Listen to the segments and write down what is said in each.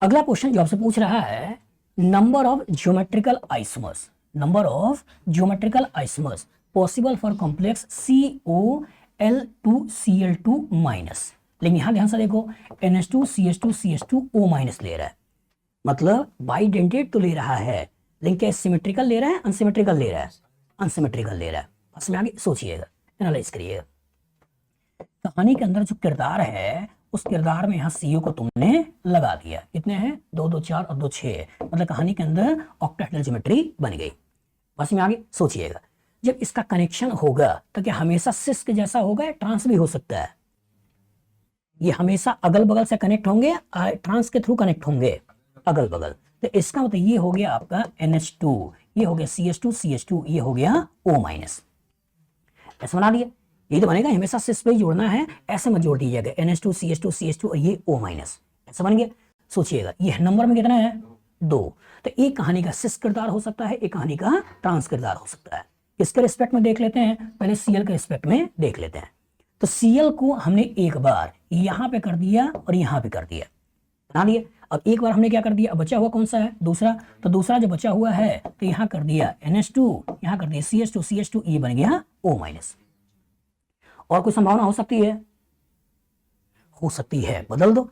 अगला क्वेश्चन जो आपसे पूछ रहा है, number of geometrical isomers, number of geometrical isomers possible for complex COL2Cl2 minus. लेकिन यहां ध्यान से देखो, NH2CH2CH2O- ले रहा है, मतलब बाइडेंटेड तो ले रहा है, लेकिन क्या सिमेट्रिकल ले रहा है, अनसिमेट्रिकल ले रहा है, अनसिमेट्रिकल ले रहा है। बस में आगे सोचिएगा, एनालाइज करिएगा। कहानी के अंदर जो किरदार है, उस किरदार में यहाँ सीओ को तुमने लगा दिया। कितने हैं? 2 2 4 और 2 6, मतलब कहानी के अंदर ऑक्टाहेड्रल ज्योमेट्री बन गई। बस में आगे सोचिएगा, जब इसका कनेक्शन होगा तो क्या हमेशा सिस के जैसा होगा या ट्रांस भी हो सकता है? ये हमेशा अगल बगल से कनेक्ट होंगे, ट्रांस के थ्रू कनेक्ट होंगे अगल बगल। तो इसका मतलब ये हो गया आपका NH2, ये हो गया CH2CH2, ये हो गया O-। ऐसा बना दिया। ये तो बनेगा, हमेशा सिस पे ही जोड़ना है, ऐसे मत जोड़ दीजिएगा NH2CH2CH2 और ये O-। ऐसा बन गया। सोचिएगा, ये नंबर में कितना है? 2। तो एक कहानी का सिस किरदार हो सकता है, एक कहानी का ट्रांस किरदार हो सकता है। किसके रिस्पेक्ट में देख लेते हैं? पहले Cl के रिस्पेक्ट में देख लेते हैं। तो Cl को हमने एक बार यहां पे कर दिया और यहां पे कर दिया, बना दिया। अब एक बार हमने क्या कर दिया, अब बचा हुआ कौन सा है? दूसरा। तो दूसरा जो बचा हुआ है तो यहां कर दिया NH2, यहां कर दिया CH2CH2, ये बन गया O-। और कोई संभावना हो सकती है? हो सकती है, बदल दो।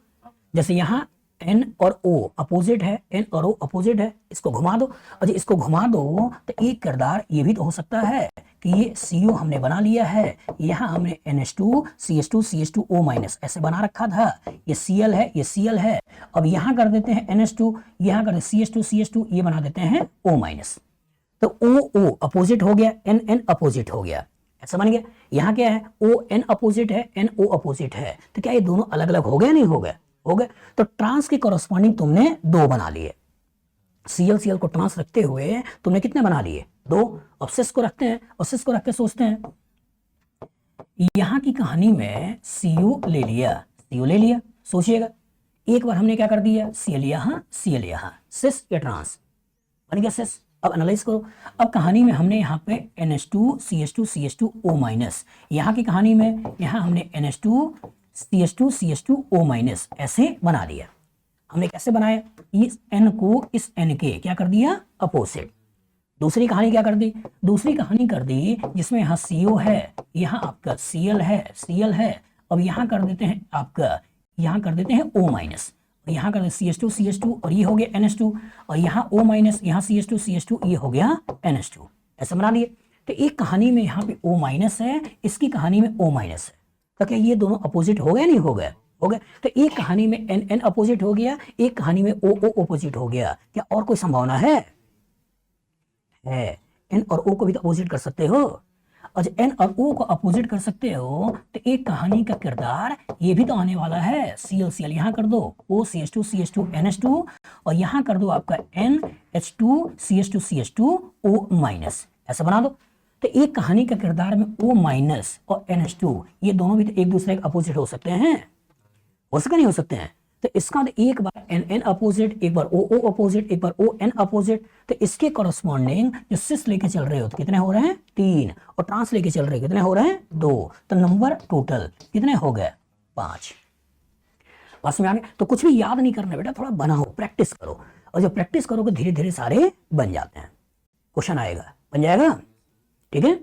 जैसे यहां N और O अपोजिट है, N और O अपोजिट है, इसको घुमा दो। और इसको घुमा दो तो एक किरदार ये भी तो हो सकता है कि ये CO हमने बना लिया है, यहां हमने NH2 CH2 CH2 O- ऐसे बना रखा था। ये Cl है, ये Cl है। अब यहां कर देते हैं NH2, यहां कर देते CH2 CH2, ये बना देते हैं O-। तो O O अपोजिट हो गया, N N अपोजिट हो गया, ऐसा बन गया। यहां क्या है? O N अपोजिट है, N O अपोजिट है। तो क्या ये दोनों अलग अलग हो गए? नहीं हो गए? हो गए। तो ट्रांस के कॉरस्पॉन्डिंग तुमने 2 बना लिए। Cl को ट्रांस रखते हुए तुमने कितने बना लिए? 2। अब सिस को रखते हैं, और सिस को रख के सोचते हैं, यहां की कहानी में CO ले लिया, CO ले लिया। सोचिएगा, एक बार हमने क्या कर दिया, Cl यहां, Cl यहां, सिस या ट्रांस, बन गया सिस। अब एनालाइज करो। अब कहानी में हमने यहाँ पे NH2 CH2 CH2 O-, यहाँ की कहानी में यहाँ हमने NH2 CH2 CH2 O- ऐसे बना दिया। हमने कैसे बनाया? इस N को इस N के क्या कर दिया? अपोजिट। दूसरी कहानी क्या कर दी? दूसरी कहानी कर दी जिसमें यहाँ CO है, यहाँ आपका Cl है, Cl है। अब यहाँ कर देते हैं आपका, यहाँ कर देते हैं O-, यहाँ कर CH2 CH2, और ये हो गया NH2, और यहाँ O-, यहाँ CH2 CH2, ये हो गया NH2। ऐसा बना लिए। तो एक कहानी में यहाँ पे O- है, इसकी कहानी में O- है। तो क्या ये दोनों अपोजिट हो गए? नहीं हो गए? हो गए। तो एक कहानी में N N अपोजिट हो गया, एक कहानी में O O अपोजिट हो गया। क्या और कोई संभावना है? N और O को भी तो अपोजिट कर सकते हो। और जब N और O को अपोजिट कर सकते हो तो एक कहानी का किरदार ये भी तो आने वाला है। Cl Cl यहाँ कर दो, O CH2 CH2 NH2, और यहाँ कर दो आपका NH2 CH2 CH2 O-। ऐसा बना दो। तो एक कहानी का किरदार में O- और NH2, ये दोनों भी तो एक दूसरे के अपोजिट हो सकते हैं। हो सकते नहीं हो सकते हैं? तो इसका एक बार N N अपोजिट, एक बार O O अपोजिट, एक बार O N अपोजिट। तो इसके कॉरस्पॉन्डिंग जो सिस लेके चल रहे हो तो कितने हो रहे हैं? 3। और ट्रांस लेके चल रहे कितने हो रहे हैं? 2। तो नंबर टोटल कितने हो गए? 5। बस में आ गए। तो कुछ भी याद नहीं करना बेटा, थोड़ा बनाओ, प्रैक्टिस करो, और जब प्रैक्टिस करोगे धीरे धीरे सारे बन जाते हैं। क्वेश्चन आएगा, बन जाएगा। ठीक है।